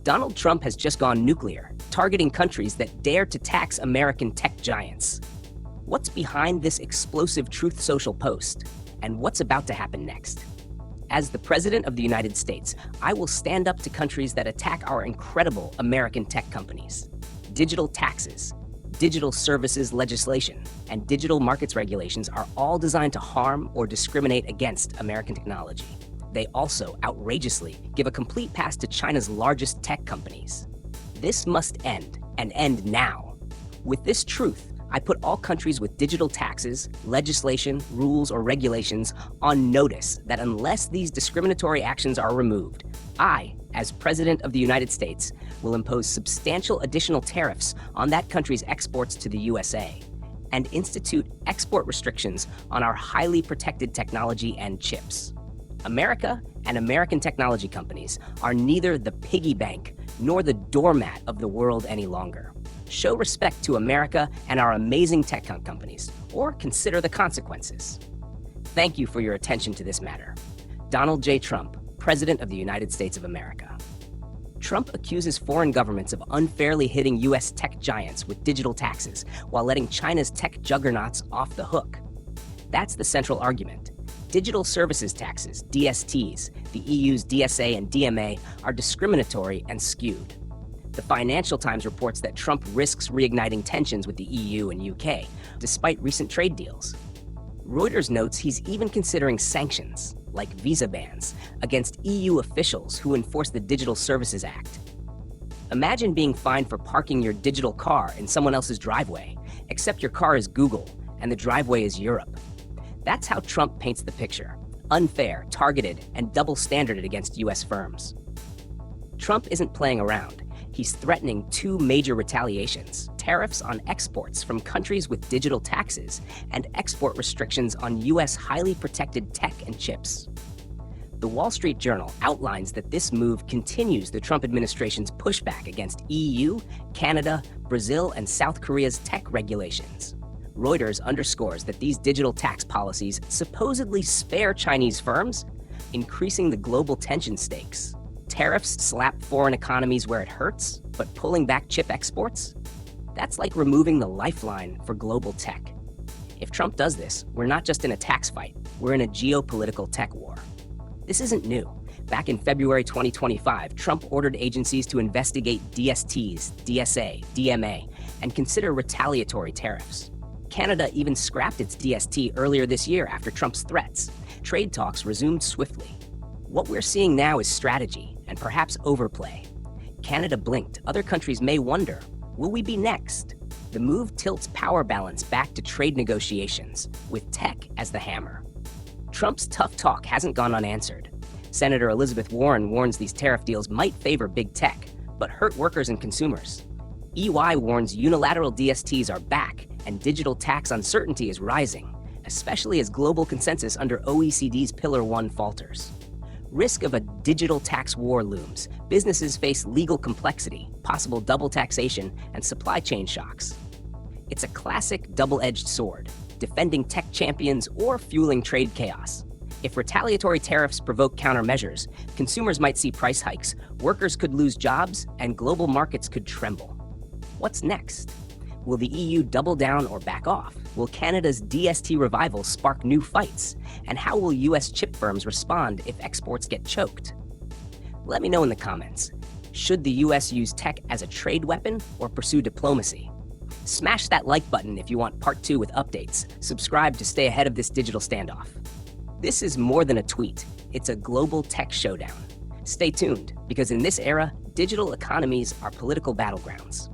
Donald Trump has just gone nuclear, targeting countries that dare to tax American tech giants. What's behind this explosive Truth Social post, and what's about to happen next? As the President of the United States, I will stand up to countries that attack our incredible American tech companies. Digital taxes, digital services legislation, and digital markets regulations are all designed to harm or discriminate against American technology. They also outrageously give a complete pass to China's largest tech companies. This must end, and end now. With this truth, I put all countries with digital taxes, legislation, rules, or regulations on notice that unless these discriminatory actions are removed, I, as President of the United States, will impose substantial additional tariffs on that country's exports to the USA and institute export restrictions on our highly protected technology and chips. America and American technology companies are neither the piggy bank nor the doormat of the world any longer. Show respect to America and our amazing tech companies, or consider the consequences. Thank you for your attention to this matter. Donald J. Trump, President of the United States of America. Trump accuses foreign governments of unfairly hitting U.S. tech giants with digital taxes while letting China's tech juggernauts off the hook. That's the central argument. Digital services taxes, DSTs, the EU's DSA and DMA, are discriminatory and skewed. The Financial Times reports that Trump risks reigniting tensions with the EU and UK, despite recent trade deals. Reuters notes he's even considering sanctions, like visa bans, against EU officials who enforce the Digital Services Act. Imagine being fined for parking your digital car in someone else's driveway, except your car is Google and the driveway is Europe. That's how Trump paints the picture: unfair, targeted, and double-standarded against U.S. firms. Trump isn't playing around. He's threatening two major retaliations: tariffs on exports from countries with digital taxes and export restrictions on U.S. highly protected tech and chips. The Wall Street Journal outlines that this move continues the Trump administration's pushback against EU, Canada, Brazil, and South Korea's tech regulations. Reuters underscores that these digital tax policies supposedly spare Chinese firms, increasing the global tension stakes. Tariffs slap foreign economies where it hurts, but pulling back chip exports? That's like removing the lifeline for global tech. If Trump does this, we're not just in a tax fight, we're in a geopolitical tech war. This isn't new. Back in February 2025, Trump ordered agencies to investigate DSTs, DSA, DMA, and consider retaliatory tariffs. Canada even scrapped its DST earlier this year after Trump's threats. Trade talks resumed swiftly. What we're seeing now is strategy and perhaps overplay. Canada blinked. Other countries may wonder, will we be next? The move tilts power balance back to trade negotiations, with tech as the hammer. Trump's tough talk hasn't gone unanswered. Senator Elizabeth Warren warns these tariff deals might favor big tech, but hurt workers and consumers. EY warns unilateral DSTs are back and digital tax uncertainty is rising, especially as global consensus under OECD's Pillar 1 falters. Risk of a digital tax war looms. Businesses face legal complexity, possible double taxation, and supply chain shocks. It's a classic double-edged sword, defending tech champions or fueling trade chaos. If retaliatory tariffs provoke countermeasures, consumers might see price hikes, workers could lose jobs, and global markets could tremble. What's next? Will the EU double down or back off? Will Canada's DST revival spark new fights? And how will US chip firms respond if exports get choked? Let me know in the comments. Should the US use tech as a trade weapon or pursue diplomacy? Smash that like button if you want part 2 with updates. Subscribe to stay ahead of this digital standoff. This is more than a tweet. It's a global tech showdown. Stay tuned, because in this era, digital economies are political battlegrounds.